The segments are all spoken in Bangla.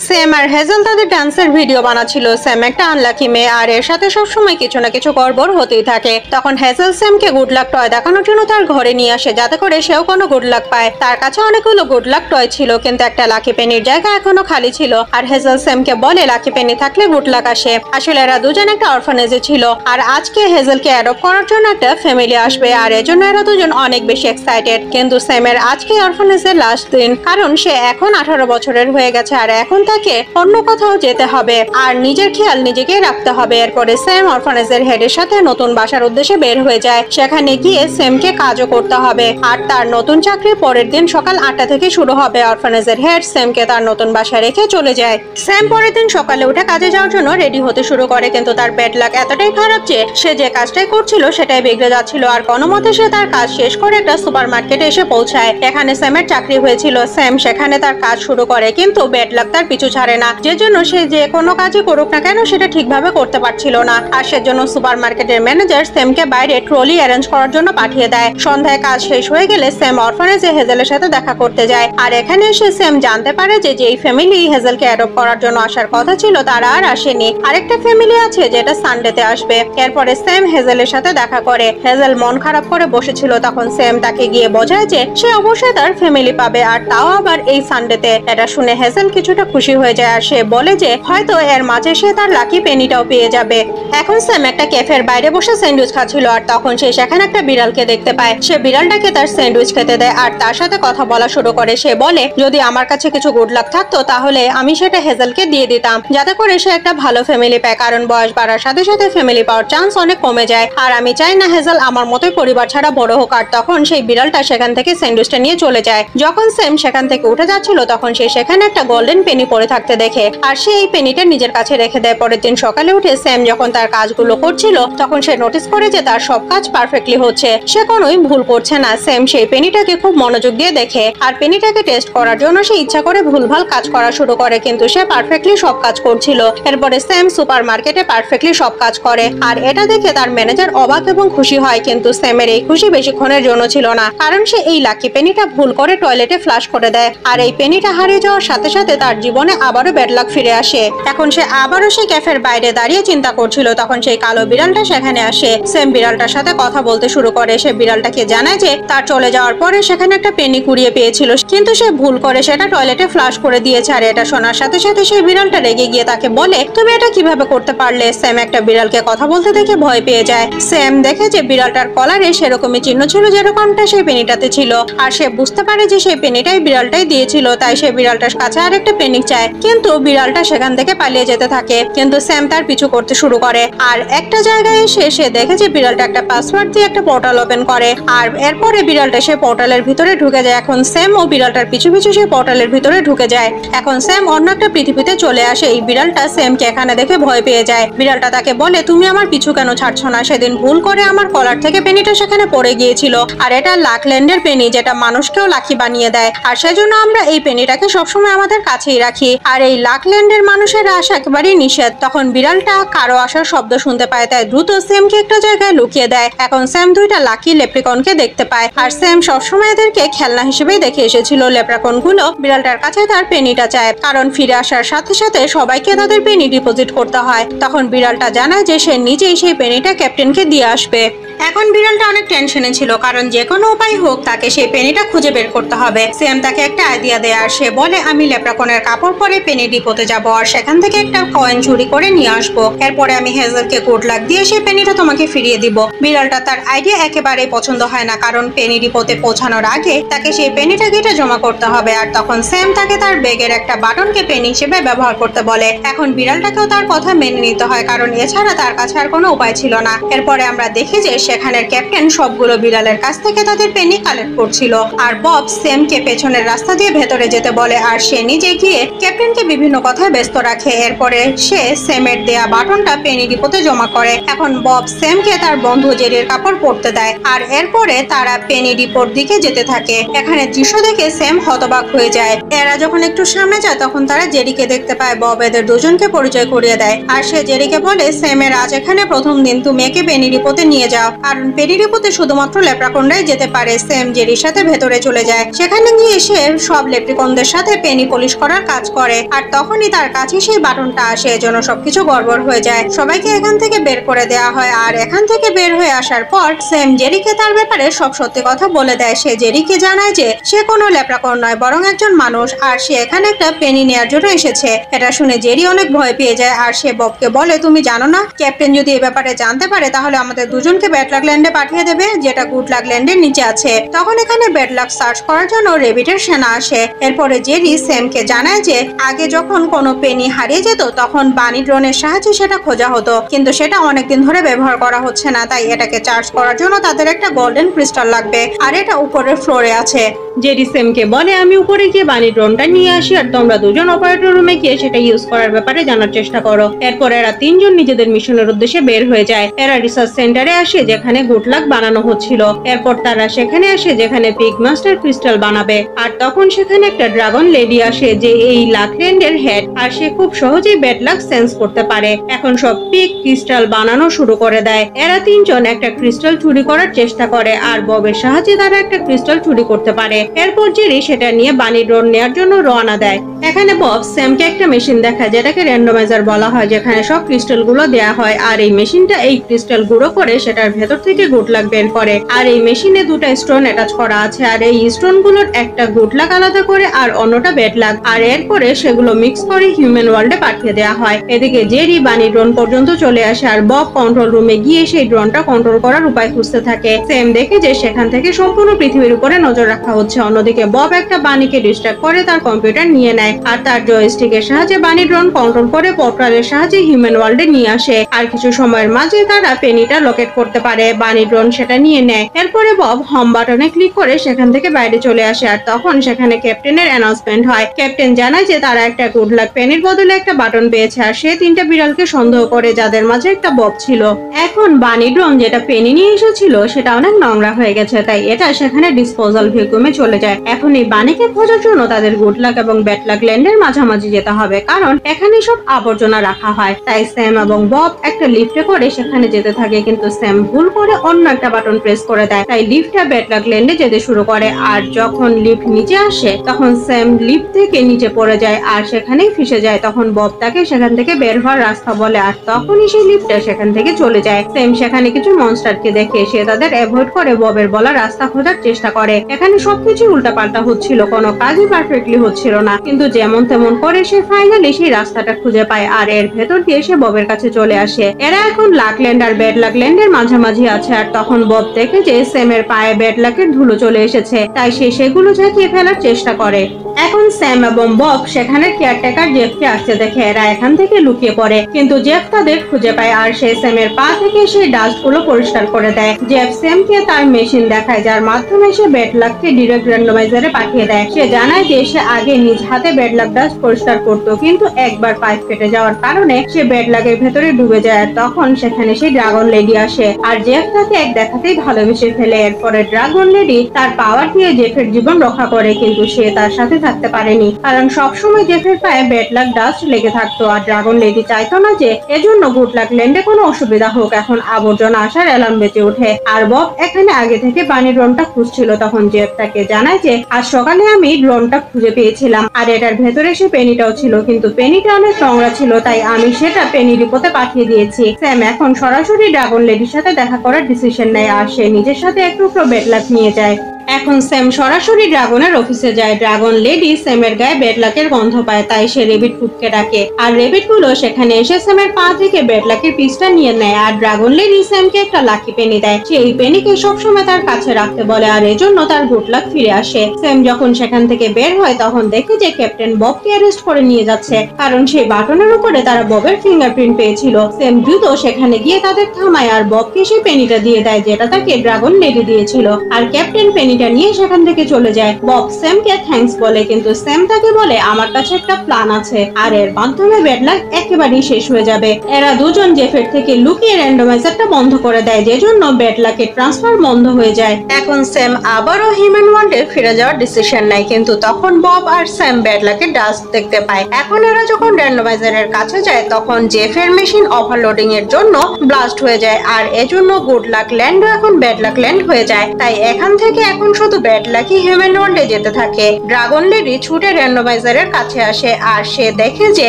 স্যাম আর হেজেল তাদের ডান্সের ভিডিও বানাচ্ছিল। স্যাম একটা আনলাকি মেয়ে আর এর সাথে সবসময় কিছু না কিছু গড়বড় হতেই থাকে। তখন হেজেল স্যামকে গুড লাক টয় দেখানোর জন্য তার ঘরে নিয়ে আসে যাতে করে সেও কোনো গুড লাক পায়। তার কাছে অনেকগুলো গুড লাক টয় ছিল কিন্তু একটা লাকি পেনির জায়গা এখনো খালি ছিল। আর হেজেল স্যামকে বলে লাকি পেনি থাকলে গুড লাক আসে। আসলে এরা দুজন একটা অরফানেজে ছিল আর আজকে হেজেলকে অ্যাডপ্ট করার জন্য একটা ফ্যামিলি আসবে আর এজন্য এরা দুজন অনেক বেশি এক্সাইটেড। কিন্তু স্যামের আজকে অরফানেজের লাস্ট দিন, কারণ সে এখন 18 বছরের হয়ে গেছে আর এখন তাকে অন্য কোথাও যেতে হবে আর নিজের খেয়াল নিজেকে রাখতে হবে। এরপরে স্যাম অরফানেজের হেডের সাথে নতুন বাসার উদ্দেশ্যে বের হয়ে যায়। সেখানে গিয়ে স্যামকে কাজও করতে হবে আর তার নতুন চাকরি পরের দিন সকাল 8টা থেকে শুরু হবে। অরফানেজের হেড স্যামকে তার নতুন বাসায় রেখে চলে যায়। স্যাম পরের দিন সকালে উঠে কাজে যাওয়ার জন্য রেডি হতে শুরু করে কিন্তু তার ব্যাড লাক এতটাই খারাপ যে সে যে কাজটাই করছিল সেটাই বিগড়ে যাচ্ছিল আর কোনো মতে সে তার কাজ শেষ করে একটা সুপার মার্কেটে এসে পৌঁছায়। এখানে স্যামের চাকরি হয়েছিল। স্যাম সেখানে তার কাজ শুরু করে কিন্তু ব্যাড লাক তার পিছু ছাড়ে না, যে জন্য সে যে কোনো কাজই করুক না কেন সেটা ঠিকভাবে করতে পারছিল না। আর সেজন্য সুপার মার্কেটের ম্যানেজার স্যামকে বাইরে ট্রলি অ্যারেঞ্জ করার জন্য পাঠিয়ে দেয়। সন্ধ্যায় কাজ শেষ হয়ে গেলে স্যাম অরফানেজে হেজেলের সাথে দেখা করতে যায় আর এখানে এসে স্যাম জানতে পারে যে যেই ফ্যামিলি হেজেলকে অ্যাডপ্ট করার জন্য আসার কথা ছিল তারা আর আসেনি। আরেকটা ফ্যামিলি আছে যেটা সানডেতে আসবে। এরপরে স্যাম হেজেলের সাথে দেখা করে। হেজেল মন খারাপ করে বসেছিল। তখন স্যাম তাকে গিয়ে বোঝায় যে সে অবশ্যই তার ফ্যামিলি পাবে আর তাও আবার এই সানডেতে। এটা শুনে হেজেল কিছুটা খুশি হয়ে যায় আর সে বলে যে হয়তো এর মাঝে সে তার লাকি পেনিটাও পেয়ে যাবে। এখন স্যাম একটা ক্যাফের বাইরে বসে স্যান্ডউইচ খাচ্ছিল আর তখন সে সেখানে একটা বিড়ালকে দেখতে পায়। সে বিড়ালটাকে তার স্যান্ডউইচ খেতে দেয় আর তার সাথে কথা বলা শুরু করে। সে বলে যদি আমার কাছে কিছু গুড লাক থাকতো তাহলে আমি সেটা হেজেলকে দিয়ে দিতাম যাতে করে সে একটা ভালো ফ্যামিলি পায়, কারণ বয়স বাড়ার সাথে সাথে ফ্যামিলি পাওয়ার চান্স অনেক কমে যায় আর আমি চাই না হেজেল আমার মতোই পরিবার ছাড়া বড় হোক। আর তখন সেই বিড়ালটা সেখান থেকে স্যান্ডউইচটা নিয়ে চলে যায়। যখন স্যাম সেখান থেকে উঠে যাচ্ছিল তখন সে সেখানে একটা গোল্ডেন পেনি পড়ে থাকতে দেখে আর সে এই পেনিটা নিজের কাছে রেখে দেয়। পরের দিন সকালে উঠে স্যাম যখন তার কাজগুলো করছিল তখন সে নোটিস করে যে তার সব কাজ পারফেক্টলি হচ্ছে, সে কোনোই ভুল করছে না। স্যাম সেই পেনিটাকে খুব মনোযোগ দিয়ে দেখে আর পেনিটাকে টেস্ট করার জন্য সে ইচ্ছা করে ভুলভাল কাজ করা শুরু করে কিন্তু সে পারফেক্টলি সব কাজ করছিল। এরপরে স্যাম সুপার মার্কেটে পারফেক্টলি সব কাজ করে আর এটা দেখে তার ম্যানেজার অবাক এবং খুশি হয়। কিন্তু স্যামের এই খুশি বেশিক্ষণের জন্য ছিল না, কারণ সে এই লাকি পেনিটা ভুল করে টয়লেটে ফ্লাশ করে দেয় আর এই পেনিটা হারিয়ে যাওয়ার সাথে সাথে তার জীবনে আবারও ব্যাড লাক ফিরে আসে। এখন সে আবারও সেই ক্যাফের বাইরে দাঁড়িয়ে চিন্তা করছিল। তখন সেই কালো বিড়ালটা সেখানে আসে। স্যাম বিড়ালটার সাথে কথা বলতে শুরু করে। সে বিড়ালটাকে জানায় যে তার চলে যাওয়ার পরে সেখানে একটা পেনি কুড়িয়ে পেয়েছিল কিন্তু সে ভুল করে সেটা টয়লেটে ফ্লাশ করে দিয়েছে। আর এটা শোনার সাথে সাথে সেই বিড়ালটা রেগে গিয়ে তাকে বলে তুমি এটা কিভাবে করতে পারলে। স্যাম একটা বিড়ালকে কথা বলতে দেখে ভয় পেয়ে যায়। স্যাম দেখে যে বিড়ালটার কলারে সেরকমই চিহ্ন ছিল যেরকমটা সেই পেনিটাতে ছিল আর সে বুঝতে পারে যে সেই পেনিটাই বিড়ালটাই দিয়েছিল। তাই সে বিড়ালটার কাছে আর একটা পেনি চায় কিন্তু বিড়ালটা সেখান থেকে পালিয়ে যেতে থাকে। কিন্তু স্যাম তার পিছু করতে শুরু করে আর একটা জায়গায় এসে সে দেখে যে বিড়ালটা একটা পাসওয়ার্ড দিয়ে একটা পোর্টাল ওপেন করে আর এরপরে বিড়ালটা সে পোর্টালের ভিতরে ঢুকে যায়। এখন স্যাম ও বিড়ালটার পিছু পিছু সে পোর্টালের ভিতরে ঢুকে যায়। এখন স্যাম অন্য একটা পৃথিবীতে চলে আসে। এই বিড়ালটা স্যামকে এখানে দেখে ভয় পেয়ে যায়। বিড়ালটা তাকে বলে তুমি আমার পিছু কেন ছাড়ছো না, সেদিন ভুল করে আমার কলার থেকে পেনিটা সেখানে পড়ে গিয়েছিল আর এটা লাকল্যান্ডের পেনি যেটা মানুষকেও লাকি বানিয়ে দেয় আর সেজন্য আমরা এই পেনিটাকে সবসময় আমাদের কাছেই রাখি আর এই লাকল্যান্ডের মানুষের আসা একেবারেই নিষেধ। তখন বিড়ালটা কারো আসার শব্দ শুনতে পায় তাই দ্রুত স্যামকে একটা জায়গায় লুকিয়ে দেয়। এখন স্যাম দুইটা লাকি লেপ্রিকনকে দেখতে পায় আর স্যাম সবসময় এদেরকে খেলনা হিসেবেই দেখে এসেছিল। লেপ্রিকন গুলো বিড়ালটার কাছে তার পেনিটা চায় কারণ ফিরে আসার সাথে সাথে সবাইকে তাদের পেনি ডিপোজিট করতে হয়। তখন বিড়ালটা জানায় যে সে নিজেই সেই পেনিটা ক্যাপ্টেনকে দিয়ে আসবে। এখন বিড়ালটা অনেক টেনশনে ছিল কারণ যে কোনো উপায় হোক তাকে সেই পেনিটা খুঁজে বের করতে হবে। স্যাম তাকে একটা আইডিয়া দেয় আর সে বলে আমি লেপ্রাকনের কাপড় পরে পেনি ডিপোতে যাব আর সেখান থেকে একটা কয়েন চুরি করে নিয়ে আসবো। এরপরে আমি হেজেলকে গুড লাক দিয়ে সেই পেনিটা তোমাকে ফিরিয়ে দিব। বিড়ালটা তার আইডিয়া একেবারেই পছন্দ হয় না কারণ পেনি ডিপোতে পৌঁছানোর আগে তাকে সেই পেনিটা গেটে জমা করতে হবে আর তখন স্যাম তাকে তার ব্যাগের একটা বাটনকে পেনি হিসেবে ব্যবহার করতে বলে। এখন বিড়ালটাকেও তার কথা মেনে নিতে হয় কারণ এছাড়া তার কাছে আর কোনো উপায় ছিল না। এরপরে আমরা দেখি যে সেখানের ক্যাপ্টেন সবগুলো বিড়ালের কাছ থেকে তাদের পেনি কালেক্ট করছিল আর বব স্যামকে পেছনের রাস্তা দিয়ে ভেতরে যেতে বলে আর সে নিজে গিয়ে ক্যাপ্টেনকে বিভিন্ন কথায় ব্যস্ত রাখে। এরপরে সে স্যামের দেয়া বাটনটা পেনি ডিপোতে জমা করে। এখন বব স্যামকে তার বন্ধু জেরির কাপড় পরতে দেয় আর এরপরে তারা পেনি ডিপোর দিকে যেতে থাকে। এখানে দৃশ্য দেখে স্যাম হতবাক হয়ে যায়। এরা যখন একটু সামনে যায় তখন তারা জেরিকে দেখতে পায়। বব এদের দুজনকে পরিচয় করিয়ে দেয় আর সে জেরিকে বলে স্যামের আজ এখানে প্রথম দিন, তুমি একে পেনি ডিপোতে নিয়ে যাও আর পেনি ডিপোতে শুধুমাত্র লেপ্রাকনরাই যেতে পারে। স্যাম জেরির সাথে ভেতরে চলে যায়। সেখানে গিয়ে সে সব লেপ্রিকনদের সাথে পেনি পলিশ করার কাজ করে আর তখনই তার কাছে সেই বাটনটা আসে, এজন্য সবকিছু গড়বড় হয়ে যায়। সবাইকে এখান থেকে বের করে দেওয়া হয় আর এখান থেকে বের হয়ে আসার পর স্যাম জেরিকে তার ব্যাপারে সব সত্যি কথা বলে দেয়। সে জেরিকে জানায় যে সে কোনো লেপ্রাকন নয়, বরং একজন মানুষ আর সে এখানে একটা পেনি নেয়ার জন্য এসেছে। এটা শুনে জেরি অনেক ভয় পেয়ে যায় আর সে ববকে বলে, তুমি জানো না ক্যাপ্টেন যদি এ ব্যাপারে জানতে পারে তাহলে আমাদের দুজনকে ব্যাডলাক ল্যান্ডে পাঠিয়ে দেবে, যেটা গুড লাক ল্যান্ডের নিচে আছে। তখন এখানে ব্যাডলাক সার্চ করার জন্য রেবিটের সেনা আসে। এরপরে জেরি স্যামকে জানায় যে আগে যখন কোনো পেনি হারিয়ে যেত তখন বানি ড্রোনের সাহায্যে সেটা খোঁজা হতো, কিন্তু সেটা অনেকদিন ধরে ব্যবহার করা হচ্ছে না, তাই এটাকে চার্জ করার জন্য তাদের একটা গোল্ডেন ক্রিস্টাল লাগবে আর এটা উপরের ফ্লোরে আছে। জেরি স্যামকে বলে, আমি উপরে গিয়ে বানি ড্রোনটা নিয়ে আসি আর তোমরা দুজন অপারেটর রুমে গিয়ে সেটা ইউজ করার ব্যাপারে জানার চেষ্টা করো। এরপর এরা তিনজন নিজেদের মিশনের উদ্দেশ্যে বের হয়ে যায়। এরা রিসার্চ সেন্টারে আসে যেখানে গুড লাক বানানো হচ্ছিল। এরপর তারা সেখানে আসে যেখানে পিগ মাস্টার ক্রিস্টাল বানাবে আর তখন সেখানে একটা ড্রাগন লেডি আসে যে এই লাক ল্যান্ডের হেড আর সে খুব সহজেই ব্যাড লাক সেন্স করতে পারে। এখন সব পিগ ক্রিস্টাল বানানো শুরু করে দেয়। এরা তিনজন একটা ক্রিস্টাল চুরি করার চেষ্টা করে আর ববের সাহায্যে তারা একটা ক্রিস্টাল চুরি করতে পারে। এরপর জেরি সেটা নিয়ে বানি ড্রোন নেওয়ার জন্য রওনা দেয়। এখানে বব স্যামকে একটা মেশিন দেখায় যেটাকে র্যান্ডমাইজার বলা হয়, যেখানে সব ক্রিস্টাল গুলো দেওয়া হয় আর এই মেশিনটা এই ক্রিস্টাল গুঁড়ো করে সেটার ভেতর থেকে গুড লাক বের করে। আর এই মেশিনে দুটো স্টোন অ্যাটাচ করা আছে আর এই স্টোন গুলোর একটা গুড লাক আলাদা করে আর অন্যটা ব্যাড লাক, আর এরপরে সেগুলো মিক্স করে হিউম্যান ওয়ার্ল্ডে পাঠিয়ে দেওয়া হয়। এদিকে জেরি বানি ড্রোন পর্যন্ত চলে আসে আর বব কন্ট্রোল রুমে গিয়ে সেই ড্রোনটা কন্ট্রোল করার উপায় খুঁজতে থাকে। স্যাম দেখে যে সেখান থেকে সম্পূর্ণ পৃথিবীর উপরে নজর রাখা হচ্ছে। অন্যদিকে বব একটা বানিকে ডিস্ট্রাক্ট করে তার কম্পিউটার নিয়ে নেয় আর তার জয়স্টিকের সাহায্যে বানি ড্রোন কন্ট্রোল করে পোর্টালের সাহায্যে হিউম্যান ওয়ার্ল্ডে নিয়ে আসে আর কিছু সময়ের মাঝে তারা পেনিটা লোকেট করতে পারে। বানি ড্রোন সেটা নিয়ে নেয়। এরপরে বব হোম বাটনে ক্লিক করে সেখান থেকে বাইরে চলে আসে আর তখন সেখানে ক্যাপ্টেনের অ্যানাউন্সমেন্ট হয়। ক্যাপ্টেন জানায় যে তারা একটা গুড লাক পেনির বদলে একটা বাটন পেয়েছে আর সে তিনটা বিড়ালকে সন্দেহ করে যাদের মাঝে একটা বব ছিল। এখন বানি ড্রোন যেটা পেনি নিয়ে এসেছিল সেটা অনেক নোংরা হয়ে গেছে, তাই এটা সেখানে ডিসপোজাল ভ্যাকুমে চলে যায়। এখন এই বানিকে খোঁজার জন্য তাদের গুড লাক এবং ব্যাড লাক ল্যান্ডের মাঝামাঝি যেতে হবে, কারণ এখানে সব আবর্জনা রাখা হয়। তাই স্যাম এবং বব একটা লিফটে করে সেখানে যেতে থাকে, কিন্তু স্যাম ভুল করে অন্য একটা বাটন প্রেস করে দেয়, তাই লিফটটা ব্যাড লাক ল্যান্ডে যেতে শুরু করে। আর যখন লিফট নিচে আসে তখন স্যাম লিফট থেকে নিচে পড়ে যায় আর সেখানেই ফেসে যায়। তখন বব তাকে সেখান থেকে বের হওয়ার রাস্তা বলে আর তখনই সেই লিফটটা সেখান থেকে চলে যায়। স্যাম সেখানে কিছু মনস্টারকে দেখে সে তাদের অ্যাভয়েড করে ববের বলা রাস্তা খোঁজার চেষ্টা করে। এখানে সবকিছু উল্টাপাল্টা হচ্ছিল, কোনো কাজই পারফেক্টলি হচ্ছিল না, কিন্তু যেমন তেমন করে সে ফাইনালি সেই রাস্তাটা খুঁজে পায় আর এর ভেতর দিয়ে সে ববের কাছে চলে আসে। এরা এখন লাক ল্যান্ড আর ব্যাড লাক ল্যান্ডের মাঝামাঝি আছে আর তখন বব দেখে যে স্যামের পায়ে ব্যাড লাকের ধুলো চলে এসেছে, তাই সে সেগুলো ঝাঁকিয়ে ফেলার চেষ্টা করে। এখন স্যাম এবং বব সেখানে কেয়ারটেকার জেফকে আসতে দেখে এরা এখান থেকে লুকিয়ে পড়ে, কিন্তু জেফ তাদের খুঁজে পায় আর সে স্যামের পা থেকে সেই ডাস্ট গুলো পরিষ্কার করে দেয়। জেফ স্যামকে তার মেশিন দেখায় যার মাধ্যমে সে ব্যাড লাককে ডিরেক্ট র্যান্ডমাইজারে পাঠিয়ে দেয়। সে জানায় যে সে আগে নিজ হাতে ব্যাড লাক ডাস্ট পরিষ্কার করতো, কিন্তু একবার পাইপ কেটে যাওয়ার কারণে সে ব্যাড লাকের ভেতরে ডুবে যায়। আর তখন সেখানে সেই ড্রাগন লেডি আসে আর জেফ তাকে এক দেখাতেই ভালোবেসে ফেলে। এরপরে ড্রাগন লেডি তার পাওয়ার দিয়ে জেফের জীবন রক্ষা করে, কিন্তু সে তার সাথে থাকতে পারেনি কারণ সবসময় জেফের পায়ে ব্যাড লাক ডাস্ট লেগে থাকতো আর ড্রাগন লেডি চাইতো না যে এজন্য গুড লাক ল্যান্ডে কোনো অসুবিধা হোক। এখন আবর্জনা আসার অ্যালার্ম বেজে ওঠে আর বব এখানে আগে থেকে বানি ড্রোনটা খুঁজছিল। তখন জেফ তাকে জানায় যে আজ সকালে আমি ড্রোনটা খুঁজে পেয়েছিলাম আর এটার ভেতরে সে পেনিটাও ছিল, কিন্তু পেনিটা অনেক নোংরা ছিল তাই আমি সেটা পেনি ডিপোতে পাঠিয়ে দিয়েছি। স্যাম এখন সরাসরি ড্রাগন লেডির সাথে দেখা করার ডিসিশন নেয় আর সে নিজের সাথে এক টুকরো ব্যাড লাক নিয়ে যায়। এখন স্যাম সরাসরি ড্রাগনের অফিসে যায়। ড্রাগন লেডি স্যামের গায়ে ব্যাড লাকের গন্ধ পায়, তাই সে রেবিট কুককে ডাকে আর রেবিট গুলো সেখানে এসে স্যামের পা থেকে ব্যাড লাকের পিসটা নিয়ে নেয় আর ড্রাগন লেডি স্যামকে একটা লাকি পেনি দেয়। সে এই পেনিকে সবসময় তার কাছে রাখতে বলে আর এজন্য তার গুড লাক ফিরে আসে। স্যাম যখন সেখান থেকে বের হয় তখন দেখে যে ক্যাপ্টেন ববকে অ্যারেস্ট করে নিয়ে যাচ্ছে, কারণ সেই বাটনের উপরে তারা ববের ফিঙ্গারপ্রিন্ট পেয়েছিল। স্যাম দ্রুত সেখানে গিয়ে তাদের থামায় আর ববকে সেই পেনিটা দিয়ে দেয় যেটা তাকে ড্রাগন লেডি দিয়েছিল আর ক্যাপ্টেন পেনিটা নিয়ে সেখান থেকে চলে যায়। বব স্যামকে থ্যাঙ্কস বলে, কিন্তু স্যাম তাকে বলে আমার কাছে একটা প্ল্যান আছে আর এর মাধ্যমে ব্যাড লাক একেবারেই শেষ হয়ে যাবে। এরা দুজন জেফের থেকে লুকিয়ে র্যান্ডমাইজারটা বন্ধ করে দেয়, যে জন্য ব্যাড লাকের ট্রান্সফার বন্ধ হয়ে যায়। এখন স্যাম আবারও হিউম্যান ওয়ার্ল্ডে ফিরে যাওয়ার ডিসিশন নেয়, কিন্তু তখন বব আর স্যাম ব্যাড লাকের ডাস্ট দেখতে পায়। এখন এরা যখন র্যান্ডমাইজারের কাছে যায় তখন জেফের মেশিন ওভারলোডিং এর জন্য ব্লাস্ট হয়ে যায় আর এজন্য গুড লাক ল্যান্ড এখন ব্যাড লাক ল্যান্ড হয়ে যায়। তাই এখান থেকে এখন এখন শুধু ব্যাড লাকি হিউম্যান ওয়ার্ল্ডে যেতে থাকে। ড্রাগন লেডি ছুটে র্যান্ডমাইজারের কাছে আসে আর সে দেখে যে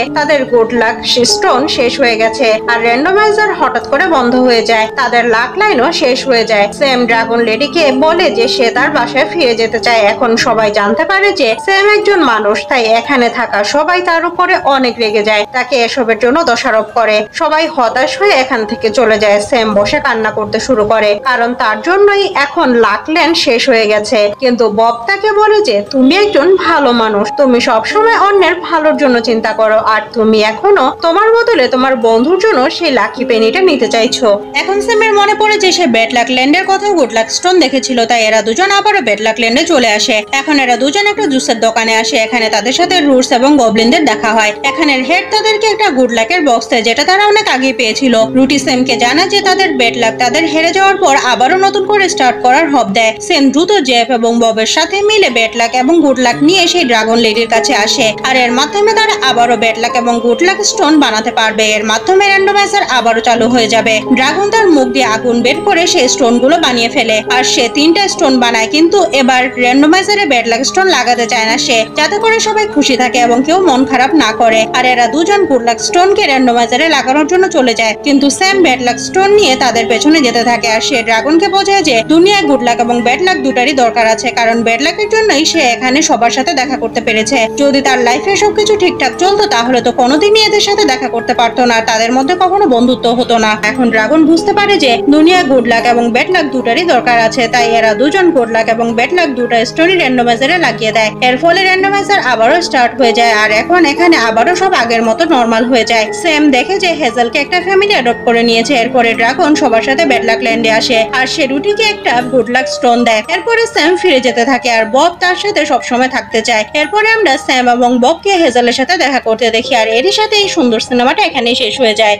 তাদের গুড লাক স্টোন শেষ হয়ে গেছে আর র্যান্ডমাইজার হঠাৎ করে বন্ধ হয়ে যায়। তাদের লাক লাইনও শেষ হয়ে যায়। স্যাম ড্রাগন লেডিকে বলে যে সে তার বাসায় ফিরে যেতে চায়। এখন সবাই জানতে পারে যে স্যাম একজন মানুষ, তাই এখানে থাকা সবাই তার উপরে অনেক রেগে যায়, তাকে এসবের জন্য দোষারোপ করে। সবাই হতাশ হয়ে এখান থেকে চলে যায়। স্যাম বসে কান্না করতে শুরু করে, কারণ তার জন্যই এখন লাক ল্যান্ড শেষ হয়ে গেছে। কিন্তু বব তাকে বলে যে তুমি একজন ভালো মানুষ, তুমি সবসময় অন্যের ভালোর জন্য চিন্তা করো আর তুমি এখনো তোমার বদলে তোমার বন্ধুর জন্য সেই লাকি পেনিটা নিতে চাইছো। এখন স্যামের মনে পড়ে যে সে ব্যাড লাক ল্যান্ডের কথা গুড লাক স্টোন দেখেছিল, তাই এরা দুজন আবারও ব্যাড লাক ল্যান্ডে চলে আসে। এখন এরা দুজন একটা জুসের দোকানে আসে। এখানে তাদের সাথে রুটস এবং গবলিনদের দেখা হয়। এখানের হেড তাদেরকে একটা গুড লাকের বক্স দেয়, যেটা তারা অনেক আগে পেয়েছিল। রুটি সেমকে জানায় যে তাদের ব্যাড লাক তাদের হেরে যাওয়ার পর আবারও নতুন করে স্টার্ট করার হব দেয়। সেম দ্রুত জেফ এবং ববের সাথে মিলে ব্যাড লাক এবং গুড লাক নিয়ে সেই ড্রাগন লেডির কাছে আসে আর এর মাধ্যমে তারা আবারও ব্যাড লাক এবং গুড লাক স্টোন বানাতে পারবে। এর মাধ্যমে র্যান্ডমাইজার আবারও চালু হয়ে যাবে। ড্রাগন তার মুখ দিয়ে আগুন বের করে সেই স্টোন গুলো বানিয়ে ফেলে আর সে 3টা স্টোন বানায়, কিন্তু এবার র্যান্ডমাইজারে ব্যাড লাক স্টোন লাগাতে চায় না সে, যাতে করে সবাই খুশি থাকে এবং কেউ মন খারাপ না করে। আর এরা দুজন গুড লাক স্টোন কে র্যান্ডমাইজারে লাগানোর জন্য চলে যায়, কিন্তু স্যাম ব্যাড লাক স্টোন নিয়ে তাদের পেছনে যেতে থাকে আর সে ড্রাগনকে বোঝায় যে দুনিয়ায় গুড লাক এবং ব্যাড লাক দুটারই দরকার আছে, কারণ ব্যাড লাকের জন্যই সে এখানে সবার সাথে দেখা করতে পেরেছে। যদি তার লাইফে সবকিছু ঠিকঠাক চলতো তাহলে তো কোনোদিনই এদের সাথে দেখা করতে পারতো না, তাদের মধ্যে কখনো বন্ধুত্ব হতো না। এখন ড্রাগন বুঝতে পারে যে দুনিয়ায় গুড লাক এবং ব্যাড লাক দুটারই দরকার আছে, তাই এরা দুজন গুড লাক এবং ব্যাড লাক দুটা স্টোরি র্যান্ডমাইজারে লাগিয়ে দেয়। এর ফলে র্যান্ডমাইজার আবারও স্টার্ট হয়ে যায় আর এখন এখানে আবারও সব আগের মতো নরমাল হয়ে যায়। স্যাম দেখে যে হেজেলকে একটা ফ্যামিলি অ্যাডপ্ট করে নিয়েছে। এরপরে ড্রাগন সবার সাথে ব্যাড লাক ল্যান্ডে আসে আর সে রুটিকে একটা গুড লাক স্টোন দেয়। এরপরে স্যাম ফিরে যেতে থাকে আর বব তার সাথে সবসময় থাকতে চায়। এরপরে আমরা স্যাম এবং ববকে হেজেলের সাথে দেখা করতে দেখি আর এরই সাথে এই সুন্দর সিনেমাটা এখানেই শেষ হয়ে যায়।